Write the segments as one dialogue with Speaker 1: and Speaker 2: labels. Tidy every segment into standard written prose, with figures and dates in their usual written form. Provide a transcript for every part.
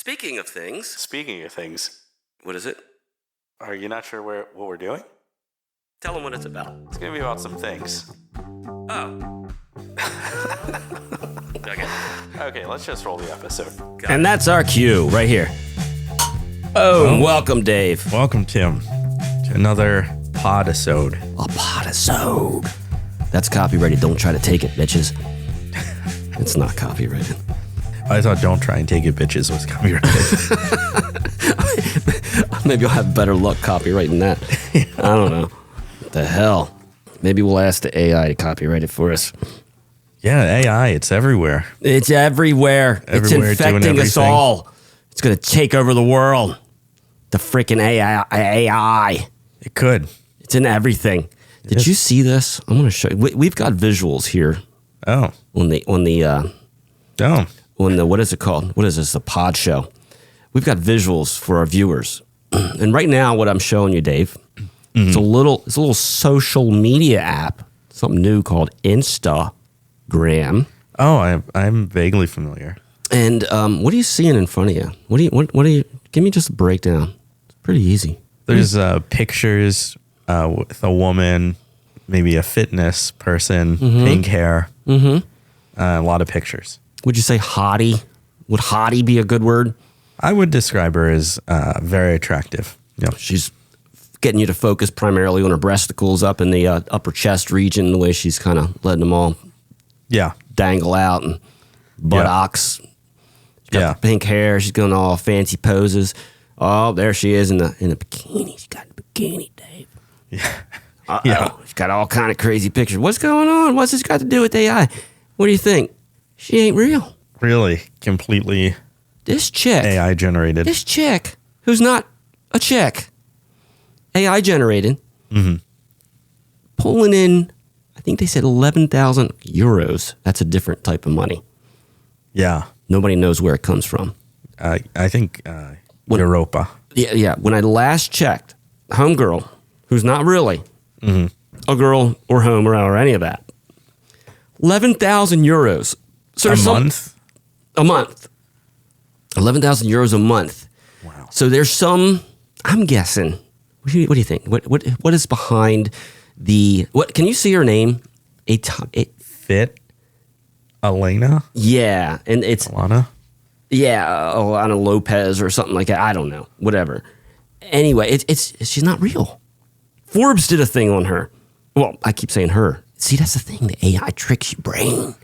Speaker 1: Speaking of things, what is it?
Speaker 2: Are you not sure what we're doing?
Speaker 1: Tell them what it's about.
Speaker 2: It's going to be about some things.
Speaker 1: Oh.
Speaker 2: Okay, let's just roll the episode.
Speaker 1: And that's our cue right here. Oh, welcome, Dave.
Speaker 2: Welcome, Tim, to another podisode.
Speaker 1: A podisode. That's copyrighted. Don't try to take it, bitches. It's not copyrighted.
Speaker 2: I thought "Don't try and take it, bitches" was copyrighted.
Speaker 1: Maybe I'll have better luck copyrighting that. I don't know. What the hell? Maybe we'll ask the AI to copyright it for us.
Speaker 2: Yeah, AI, it's everywhere.
Speaker 1: It's everywhere. It's infecting us all. It's going to take over the world. The freaking AI.
Speaker 2: It could.
Speaker 1: It's in everything. Did you see this? I'm going to show you. We've got visuals here.
Speaker 2: Oh.
Speaker 1: On the what is it called? What is this? The pod show. We've got visuals for our viewers. And right now, what I'm showing you, Dave, it's a little social media app, something new called Instagram.
Speaker 2: Oh, I'm vaguely familiar.
Speaker 1: And what are you seeing in front of you? What do you? Give me just a breakdown. It's pretty easy.
Speaker 2: There's pictures with a woman, maybe a fitness person, pink hair. A lot of pictures.
Speaker 1: Would you say hottie? Would hottie be a good word?
Speaker 2: I would describe her as very attractive. Yeah,
Speaker 1: she's getting you to focus primarily on her breasticles up in the upper chest region, the way she's kind of letting them all dangle out, and buttocks. She's got the pink hair. She's going all fancy poses. Oh, there she is in a bikini. She's got a bikini, Dave. Yeah. She's got all kind of crazy pictures. What's going on? What's this got to do with AI? What do you think? She ain't real.
Speaker 2: Really? Completely
Speaker 1: this chick.
Speaker 2: AI generated.
Speaker 1: This chick, who's not a chick. AI generated. Pulling in, I think they said 11,000 euros. That's a different type of money.
Speaker 2: Yeah.
Speaker 1: Nobody knows where it comes from.
Speaker 2: I think Europa.
Speaker 1: Yeah. When I last checked, homegirl, who's not really a girl or home or any of that, 11,000 euros. So a month. 11,000 euros a month.
Speaker 2: Wow.
Speaker 1: So there's some, I'm guessing, what do you think? What is behind what can you see her name?
Speaker 2: Fit Elena?
Speaker 1: Yeah. And it's
Speaker 2: Alana?
Speaker 1: Yeah, Alana Lopez or something like that. I don't know. Whatever. Anyway, she's not real. Forbes did a thing on her. Well, I keep saying her. See, that's the thing. The AI tricks your brain.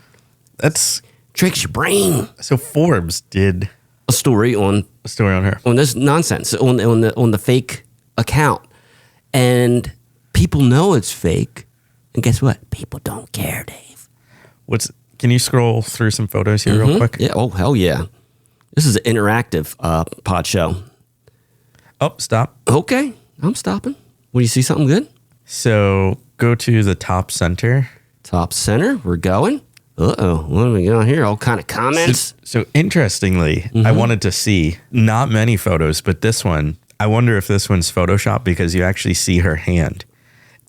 Speaker 1: Tricks your brain.
Speaker 2: So Forbes did
Speaker 1: a story on
Speaker 2: her
Speaker 1: on this nonsense on the fake account, and people know it's fake. And guess what? People don't care, Dave.
Speaker 2: Can you scroll through some photos here real quick?
Speaker 1: Yeah. Oh, hell yeah. This is an interactive pod show.
Speaker 2: Oh, stop.
Speaker 1: Okay, I'm stopping. Do you see something good?
Speaker 2: So go to the top center.
Speaker 1: Top center. We're going. Uh-oh. What do we got here? All kind of comments.
Speaker 2: So interestingly, I wanted to see not many photos, but this one, I wonder if this one's Photoshop because you actually see her hand.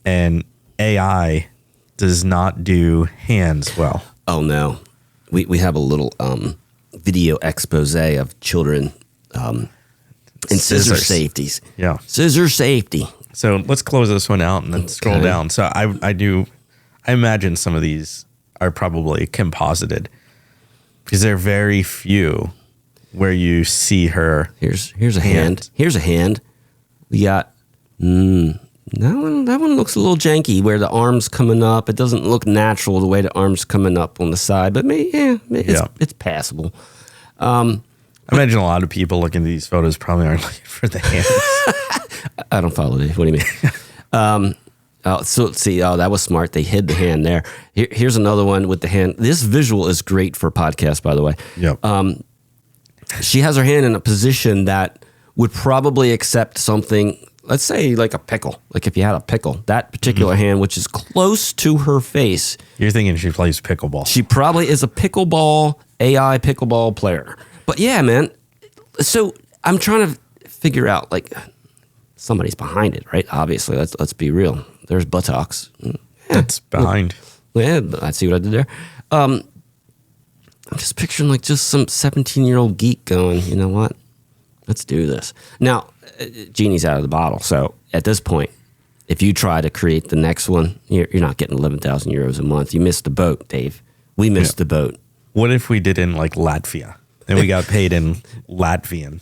Speaker 2: And AI does not do hands well.
Speaker 1: Oh, no. We have a little video expose of children and scissor safeties.
Speaker 2: Yeah.
Speaker 1: Scissor safety.
Speaker 2: So let's close this one out and then scroll down. So I imagine some of these are probably composited because there are very few where you see her.
Speaker 1: Here's a hand. Here's a hand. We got that one looks a little janky where the arm's coming up. It doesn't look natural the way the arm's coming up on the side, but it's passable.
Speaker 2: I imagine a lot of people looking at these photos probably aren't looking for the hands.
Speaker 1: I don't follow you. What do you mean? So let's see. Oh, that was smart. They hid the hand there. Here's another one with the hand. This visual is great for podcast, by the way.
Speaker 2: Yep.
Speaker 1: She has her hand in a position that would probably accept something, let's say like a pickle. Like if you had a pickle, that particular hand, which is close to her face.
Speaker 2: You're thinking she plays pickleball.
Speaker 1: She probably is a AI pickleball player. But yeah, man. So I'm trying to figure out, like, somebody's behind it, right? Obviously, let's be real. There's buttocks.
Speaker 2: That's behind.
Speaker 1: Yeah, I see what I did there. I'm just picturing like just some 17-year-old geek going, you know what? Let's do this. Now, genie's out of the bottle. So at this point, if you try to create the next one, you're not getting 11,000 euros a month. You missed the boat, Dave. We missed the boat.
Speaker 2: What if we did in like Latvia and we got paid in Latvian?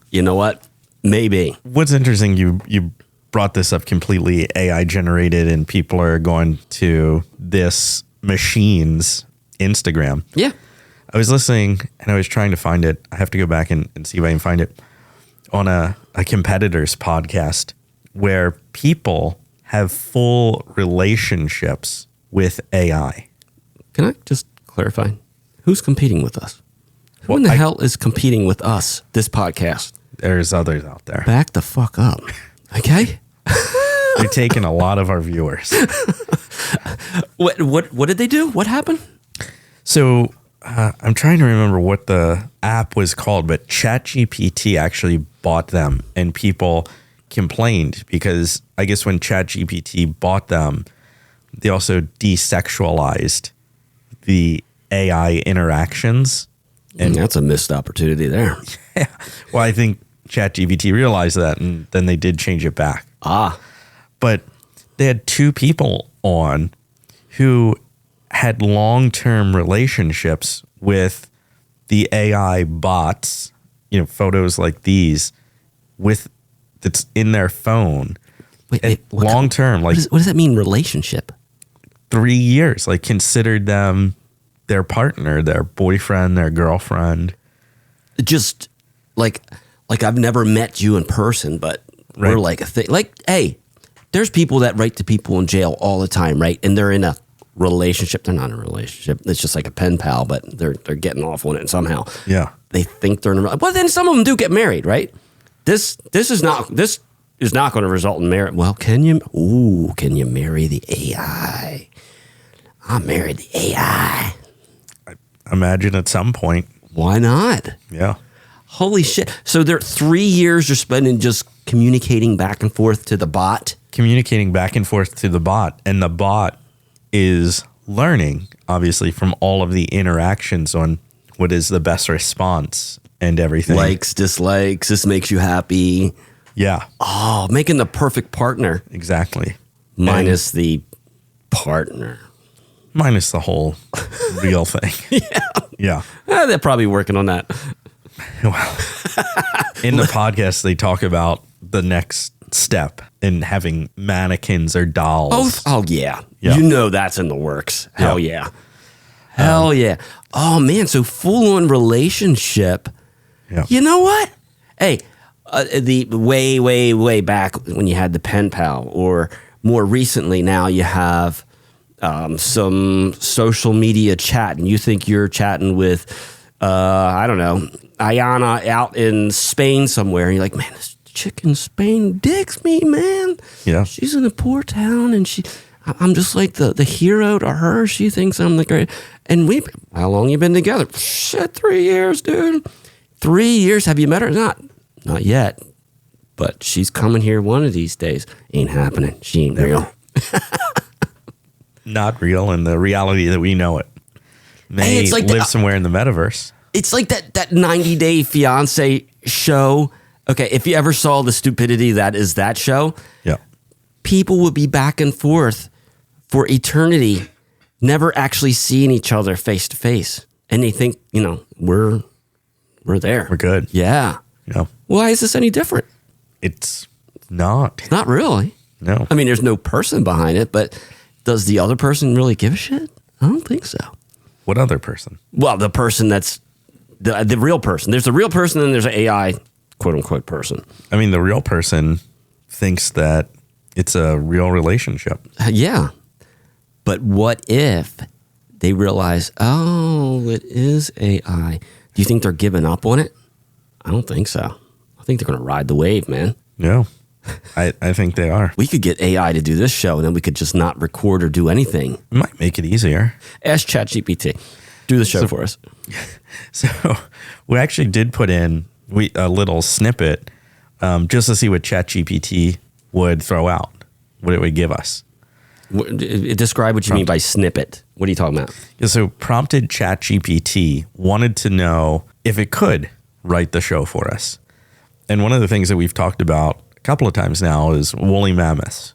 Speaker 1: You know what? Maybe.
Speaker 2: What's interesting, you brought this up completely AI generated and people are going to this machine's Instagram.
Speaker 1: Yeah.
Speaker 2: I was listening and I was trying to find it. I have to go back and see if I can find it on a competitor's podcast where people have full relationships with AI.
Speaker 1: Can I just clarify? Who's competing with us? Who in the hell is competing with us, this podcast?
Speaker 2: There's others out there.
Speaker 1: Back the fuck up. Okay?
Speaker 2: They're taking a lot of our viewers.
Speaker 1: What did they do? What happened?
Speaker 2: So I'm trying to remember what the app was called, but ChatGPT actually bought them and people complained because I guess when ChatGPT bought them, they also desexualized the AI interactions.
Speaker 1: And that's a missed opportunity there.
Speaker 2: Yeah. Well, I think ChatGPT realized that and then they did change it back. But they had two people on who had long-term relationships with the AI bots, photos like these that's in their phone.
Speaker 1: Wait,
Speaker 2: long-term.
Speaker 1: What does that mean, relationship?
Speaker 2: 3 years, like considered them their partner, their boyfriend, their girlfriend.
Speaker 1: Just like I've never met you in person, but we're like a thing. Like, hey, there's people that write to people in jail all the time, right? And they're in a relationship. They're not in a relationship. It's just like a pen pal, but they're getting off on it somehow.
Speaker 2: Yeah.
Speaker 1: They think they're in a relationship. Well, then some of them do get married, right? This is not going to result in marriage. Well, can you marry the AI? I married the AI.
Speaker 2: I imagine at some point.
Speaker 1: Why not?
Speaker 2: Yeah.
Speaker 1: Holy shit. So they're 3 years you're spending just communicating back and forth to the bot?
Speaker 2: Communicating back and forth to the bot. And the bot is learning, obviously, from all of the interactions on what is the best response and everything.
Speaker 1: Likes, dislikes, this makes you happy.
Speaker 2: Yeah.
Speaker 1: Oh, making the perfect partner.
Speaker 2: Exactly.
Speaker 1: Minus the partner.
Speaker 2: Minus the whole real thing. Yeah.
Speaker 1: They're probably working on that.
Speaker 2: Well, in the podcast, they talk about the next step in having mannequins or dolls.
Speaker 1: Oh yeah.
Speaker 2: Yeah.
Speaker 1: That's in the works. Hell yeah. Hell yeah. Oh, man. So full-on relationship.
Speaker 2: Yeah.
Speaker 1: You know what? Hey, the way back when you had the pen pal, or more recently now you have some social media chat, and you think you're chatting with, I don't know, Ayana out in Spain somewhere, and you're like, man, this chick in Spain digs me, man.
Speaker 2: Yeah.
Speaker 1: She's in a poor town, and I'm just like the hero to her. She thinks I'm the great. And how long you been together? Shit, 3 years, dude. 3 years. Have you met her? Not yet. But she's coming here one of these days. Ain't happening. She ain't real.
Speaker 2: Not real in the reality that we know it. They live somewhere in the metaverse.
Speaker 1: It's like that 90 Day Fiance show. Okay, if you ever saw the stupidity that is that show,
Speaker 2: Yeah.
Speaker 1: people would be back and forth for eternity, never actually seeing each other face to face. And they think, we're there.
Speaker 2: We're good.
Speaker 1: Yeah.
Speaker 2: Yeah.
Speaker 1: Why is this any different?
Speaker 2: It's not.
Speaker 1: Not really.
Speaker 2: No.
Speaker 1: I mean, there's no person behind it, but does the other person really give a shit? I don't think so.
Speaker 2: What other person?
Speaker 1: Well, the person that's the real person. There's a real person and there's an AI, quote unquote, person.
Speaker 2: I mean, the real person thinks that it's a real relationship.
Speaker 1: Yeah. But what if they realize, oh, it is AI? Do you think they're giving up on it? I don't think so. I think they're going to ride the wave, man.
Speaker 2: No, I think they are.
Speaker 1: We could get AI to do this show, and then we could just not record or do anything.
Speaker 2: It might make it easier.
Speaker 1: Ask ChatGPT. Do the show for us.
Speaker 2: So we actually did put in a little snippet just to see what ChatGPT would throw out, what it would give us.
Speaker 1: Describe what you mean by snippet. What are you talking about?
Speaker 2: Yeah, so prompted ChatGPT wanted to know if it could write the show for us. And one of the things that we've talked about a couple of times now is woolly mammoths.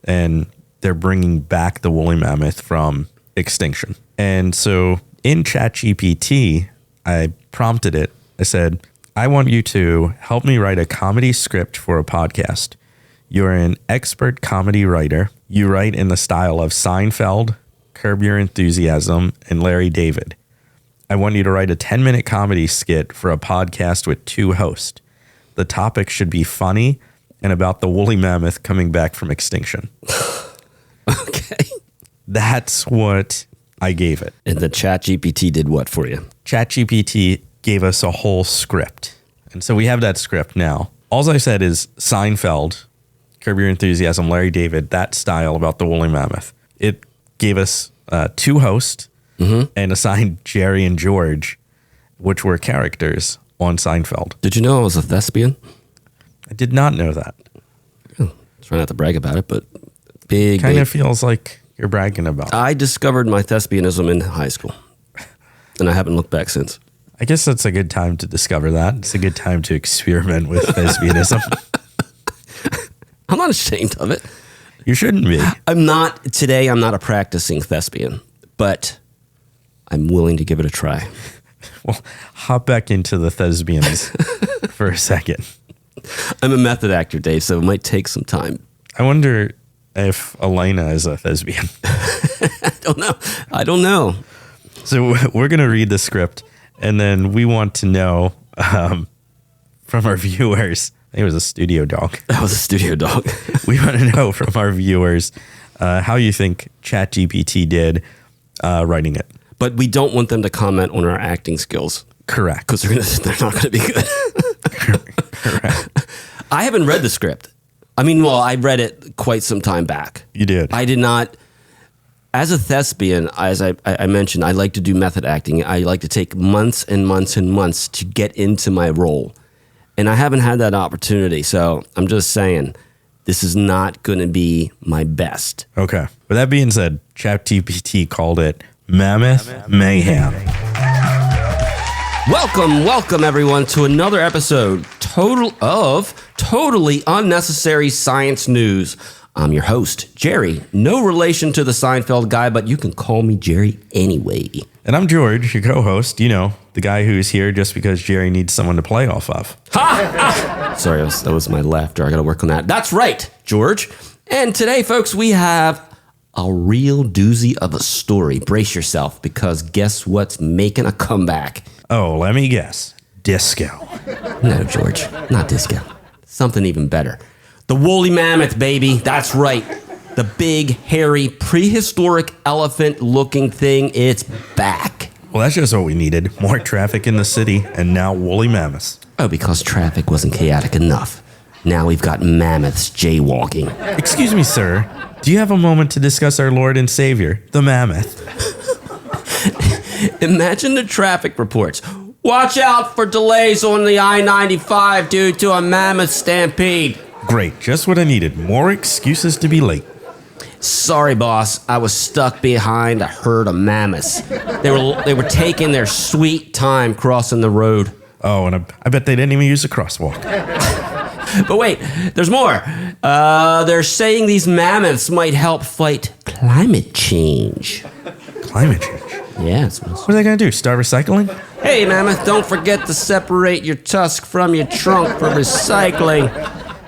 Speaker 2: And they're bringing back the woolly mammoth from extinction. And so in ChatGPT, I prompted it. I said, I want you to help me write a comedy script for a podcast. You're an expert comedy writer. You write in the style of Seinfeld, Curb Your Enthusiasm, and Larry David. I want you to write a 10-minute comedy skit for a podcast with 2 hosts. The topic should be funny and about the woolly mammoth coming back from extinction.
Speaker 1: Okay.
Speaker 2: That's what I gave it.
Speaker 1: And the ChatGPT did what for you?
Speaker 2: ChatGPT gave us a whole script. And so we have that script now. All I said is Seinfeld, Curb Your Enthusiasm, Larry David, that style about the woolly mammoth. It gave us 2 hosts and assigned Jerry and George, which were characters on Seinfeld.
Speaker 1: Did you know I was a thespian?
Speaker 2: I did not know that.
Speaker 1: Try not to brag about it, but big.
Speaker 2: Kind of feels like you're bragging about it.
Speaker 1: I discovered my thespianism in high school, and I haven't looked back since.
Speaker 2: I guess that's a good time to discover that. It's a good time to experiment with thespianism.
Speaker 1: I'm not ashamed of it.
Speaker 2: You shouldn't be.
Speaker 1: I'm not a practicing thespian, but I'm willing to give it a try.
Speaker 2: Well, hop back into the Thespians for a second.
Speaker 1: I'm a method actor, Dave, so it might take some time.
Speaker 2: I wonder if Elena is a thespian.
Speaker 1: I don't know.
Speaker 2: So we're going to read the script, and then we want to know from our viewers. I think it was a studio dog.
Speaker 1: That was a studio dog.
Speaker 2: We want to know from our viewers how you think ChatGPT did writing it.
Speaker 1: But we don't want them to comment on our acting skills.
Speaker 2: Correct.
Speaker 1: Because they're not going to be good.
Speaker 2: Correct.
Speaker 1: I haven't read the script. I mean, well, I read it quite some time back.
Speaker 2: You did.
Speaker 1: I did not. As a thespian, as I mentioned, I like to do method acting. I like to take months and months and months to get into my role. And I haven't had that opportunity. So I'm just saying, this is not going to be my best.
Speaker 2: Okay. With that being said, ChatGPT called it Mammoth Mayhem.
Speaker 1: Welcome everyone to another episode Totally Unnecessary Science News. I'm your host, Jerry. No relation to the Seinfeld guy, but you can call me Jerry anyway.
Speaker 2: And I'm George, your co-host, the guy who's here just because Jerry needs someone to play off of.
Speaker 1: Ha! Sorry, that was my laughter. I got to work on that. That's right, George. And today, folks, we have a real doozy of a story. Brace yourself, because guess what's making a comeback?
Speaker 2: Oh, let me guess. Disco.
Speaker 1: No, George, not disco. Something even better. The woolly mammoth, baby. That's right. The big, hairy, prehistoric elephant-looking thing. It's back.
Speaker 2: Well, that's just what we needed. More traffic in the city, and now woolly mammoths.
Speaker 1: Oh, because traffic wasn't chaotic enough. Now we've got mammoths jaywalking.
Speaker 2: Excuse me, sir. Do you have a moment to discuss our Lord and Savior, the mammoth?
Speaker 1: Imagine the traffic reports. Watch out for delays on the I-95 due to a mammoth stampede.
Speaker 2: Great, just what I needed. More excuses to be late.
Speaker 1: Sorry, boss. I was stuck behind a herd of mammoths. They were taking their sweet time crossing the road.
Speaker 2: Oh, and I bet they didn't even use a crosswalk.
Speaker 1: But wait, there's more. They're saying these mammoths might help fight climate change.
Speaker 2: Climate change?
Speaker 1: Yeah.
Speaker 2: What are they going to do, start recycling?
Speaker 1: Hey, mammoth, don't forget to separate your tusk from your trunk for recycling.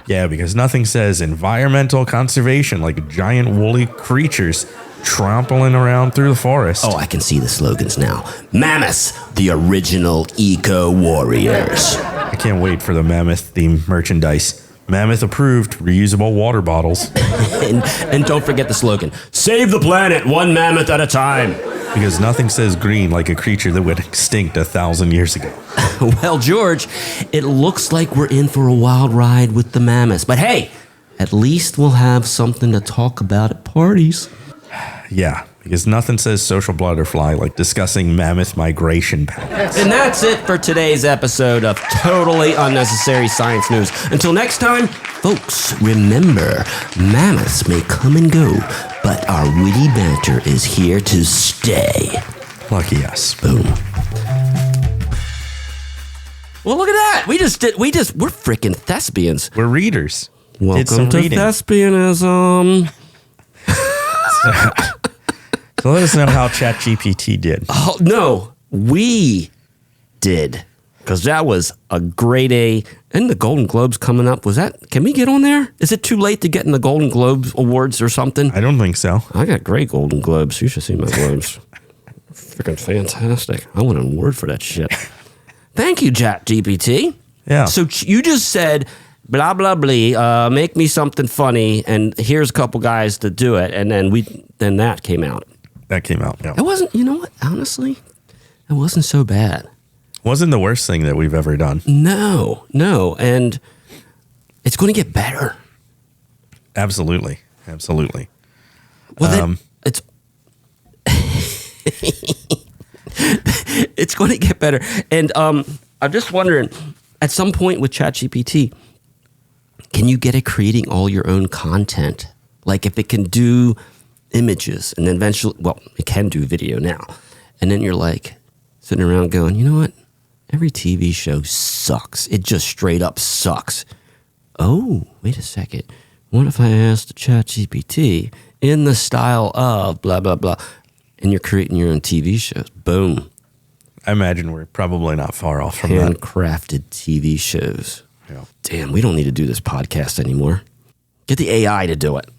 Speaker 2: Yeah, because nothing says environmental conservation like giant woolly creatures trampling around through the forest.
Speaker 1: Oh, I can see the slogans now. Mammoths, the original eco-warriors.
Speaker 2: I can't wait for the mammoth-themed merchandise. Mammoth-approved reusable water bottles.
Speaker 1: and don't forget the slogan, save the planet one mammoth at a time.
Speaker 2: Because nothing says green like a creature that went extinct 1,000 years ago.
Speaker 1: Well, George, it looks like we're in for a wild ride with the mammoths. But hey, at least we'll have something to talk about at parties.
Speaker 2: Yeah, because nothing says social butterfly like discussing mammoth migration patterns.
Speaker 1: And that's it for today's episode of Totally Unnecessary Science News. Until next time, folks, remember, mammoths may come and go, but our witty banter is here to stay.
Speaker 2: Lucky us.
Speaker 1: Boom. Well, look at that. We're freaking thespians.
Speaker 2: We're readers.
Speaker 1: Welcome to Thespianism.
Speaker 2: So let us know how ChatGPT did.
Speaker 1: Oh, no, we did. Because that was a grade A. And the Golden Globes coming up. Can we get on there? Is it too late to get in the Golden Globes awards or something?
Speaker 2: I don't think so.
Speaker 1: I got great Golden Globes. You should see my Globes. Freaking fantastic. I want an award for that shit. Thank you, ChatGPT.
Speaker 2: Yeah.
Speaker 1: So you just said, blah, blah, blah, make me something funny, and here's a couple guys to do it. And then that came out.
Speaker 2: That came out, yeah.
Speaker 1: It wasn't, you know what, honestly, it wasn't so bad.
Speaker 2: Wasn't the worst thing that we've ever done.
Speaker 1: No. And it's going to get better.
Speaker 2: Absolutely.
Speaker 1: Well, then it's it's going to get better. And I'm just wondering, at some point with ChatGPT, can you get it creating all your own content? Like if it can do images and then eventually, well, it can do video now. And then you're like sitting around going, you know what? Every TV show sucks. It just straight up sucks. Oh, wait a second. What if I asked the ChatGPT in the style of blah, blah, blah, and you're creating your own TV shows? Boom.
Speaker 2: I imagine we're probably not far off from that.
Speaker 1: Handcrafted TV shows.
Speaker 2: Yeah.
Speaker 1: Damn, we don't need to do this podcast anymore. Get the AI to do it.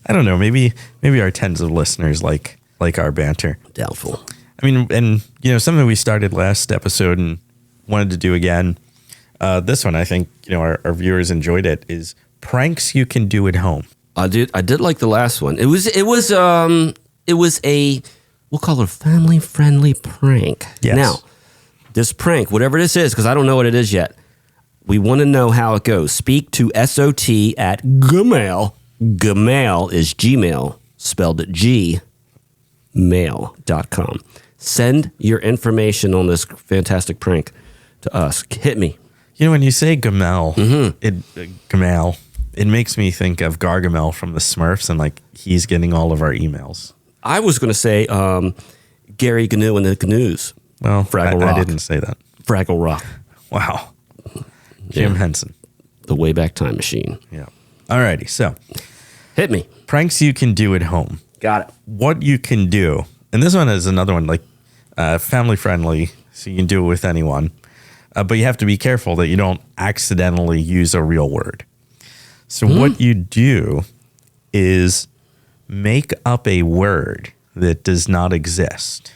Speaker 2: I don't know. Maybe our tens of listeners like our banter.
Speaker 1: Doubtful.
Speaker 2: I mean, and something we started last episode and wanted to do again. This one, I think, our viewers enjoyed it. Is pranks you can do at home.
Speaker 1: I did like the last one. It was a, we'll call it a family-friendly prank.
Speaker 2: Yes.
Speaker 1: Now, this prank, whatever this is, because I don't know what it is yet, we want to know how it goes. Speak to SoT at Gmail. Gmail is Gmail, spelled gmail.com. Send your information on this fantastic prank to us. Hit me.
Speaker 2: When you say Gamel, Gamal, it makes me think of Gargamel from the Smurfs, and like he's getting all of our emails.
Speaker 1: I was going to say Gary Gnu and the Gnu's.
Speaker 2: Well,
Speaker 1: Fraggle Rock.
Speaker 2: I didn't say that.
Speaker 1: Fraggle Rock.
Speaker 2: Wow. Jim Henson.
Speaker 1: The Wayback Time Machine.
Speaker 2: Yeah. Alrighty, so.
Speaker 1: Hit me.
Speaker 2: Pranks you can do at home.
Speaker 1: Got it.
Speaker 2: What you can do, and this one is another one, like family friendly, so you can do it with anyone. But you have to be careful that you don't accidentally use a real word. So what you do is make up a word that does not exist.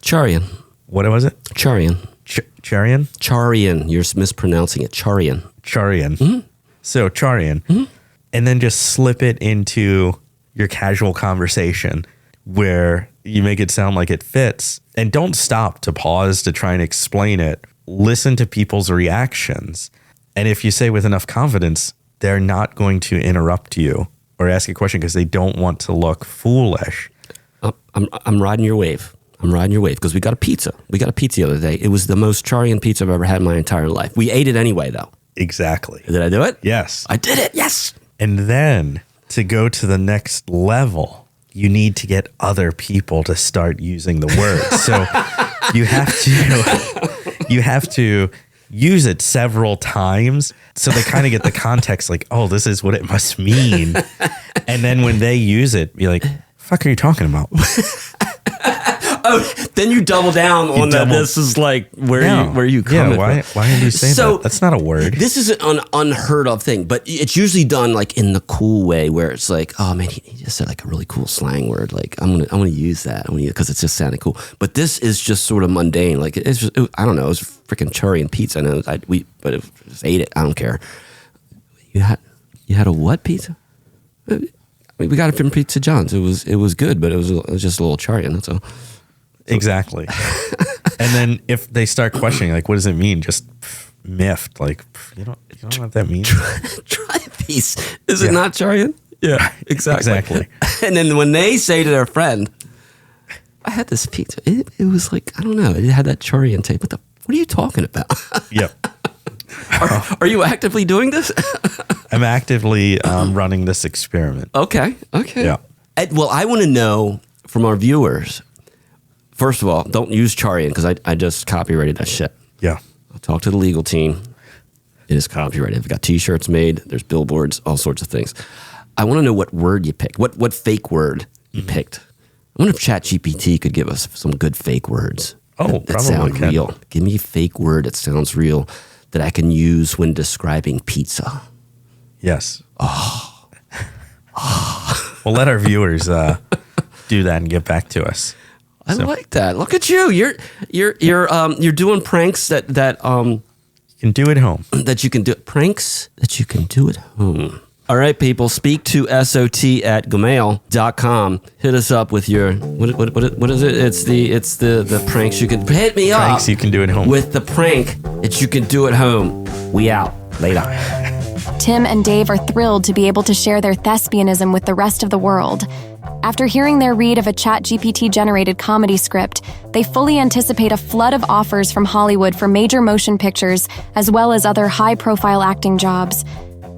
Speaker 1: Charian.
Speaker 2: What was it?
Speaker 1: Charian.
Speaker 2: Charian?
Speaker 1: Charian. You're mispronouncing it. Charian.
Speaker 2: Charian.
Speaker 1: Mm-hmm.
Speaker 2: So Charian. Mm-hmm. And then just slip it into your casual conversation where you make it sound like it fits. And don't stop to pause to try and explain it. Listen to people's reactions. And if you say with enough confidence, they're not going to interrupt you or ask a question because they don't want to look foolish.
Speaker 1: I'm riding your wave. Because we got a pizza. We got a pizza the other day. It was the most Charian pizza I've ever had in my entire life. We ate it anyway, though.
Speaker 2: Exactly.
Speaker 1: Did I do it?
Speaker 2: Yes.
Speaker 1: I did it. Yes.
Speaker 2: And then to go to the next level, you need to get other people to start using the word. So you have to use it several times so they kind of get the context like, oh, this is what it must mean. And then when they use it, you're like, fuck are you talking about?
Speaker 1: Oh, then you double down on that. This is like where you come from.
Speaker 2: Why did you say that? That's not a word.
Speaker 1: This is an unheard of thing, but it's usually done like in the cool way where it's like, oh man, he just said like a really cool slang word. Like I'm gonna use that because it's just sounding cool. But this is just sort of mundane. Like I don't know. It was freaking Charian pizza. I know but it just ate it. I don't care. You had a what pizza? We got it from Pizza John's. It was good, but it was just a little Charian. That's all.
Speaker 2: Exactly. And then if they start questioning, like, what does it mean? Just miffed. Like, you don't know what that means?
Speaker 1: Try a piece. Is it not Charian? Yeah, exactly. And then when they say to their friend, I had this pizza. It was like, I don't know. It had that Charian taste. What are you talking about?
Speaker 2: Yep.
Speaker 1: Are you actively doing this?
Speaker 2: I'm actively running this experiment.
Speaker 1: Okay.
Speaker 2: Yeah.
Speaker 1: Well, I want to know from our viewers, first of all, don't use Charian because I just copyrighted that shit.
Speaker 2: Yeah.
Speaker 1: I talked to the legal team. It is copyrighted. They've got T-shirts made. There's billboards, all sorts of things. I want to know what word you picked. What fake word you picked. I wonder if ChatGPT could give us some good fake words. That sound real. Give me a fake word that sounds real that I can use when describing pizza.
Speaker 2: Yes. We'll let our viewers do that and get back to us.
Speaker 1: I like that. Look at you. You're doing pranks that
Speaker 2: you can do at home.
Speaker 1: That you can do pranks that you can do at home. All right, people. Speak to SoT@gmail.com. Hit us up with your what is it? It's the pranks you can hit me up.
Speaker 2: Pranks you can do at home.
Speaker 1: With the prank that you can do at home. We out. Later.
Speaker 3: Tim and Dave are thrilled to be able to share their thespianism with the rest of the world. After hearing their read of a ChatGPT-generated comedy script, they fully anticipate a flood of offers from Hollywood for major motion pictures, as well as other high-profile acting jobs.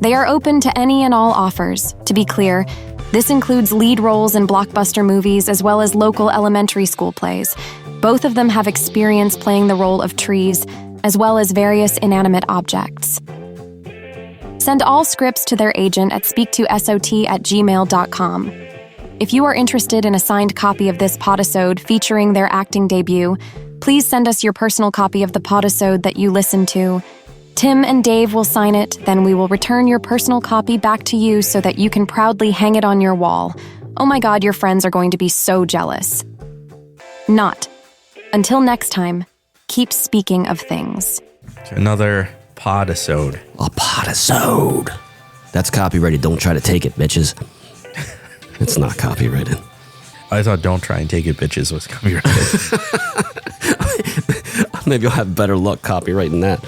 Speaker 3: They are open to any and all offers. To be clear, this includes lead roles in blockbuster movies as well as local elementary school plays. Both of them have experience playing the role of trees, as well as various inanimate objects. Send all scripts to their agent at speaktosot@gmail.com. If you are interested in a signed copy of this podisode featuring their acting debut, please send us your personal copy of the podisode that you listen to. Tim and Dave will sign it, then we will return your personal copy back to you so that you can proudly hang it on your wall. Oh my God, your friends are going to be so jealous. Not. Until next time, keep speaking of things.
Speaker 2: Another podisode.
Speaker 1: A podisode. That's copyrighted. Don't try to take it, bitches. It's not copyrighted.
Speaker 2: I thought "Don't Try and Take It, Bitches" was copyrighted.
Speaker 1: Maybe I'll have better luck copyrighting that.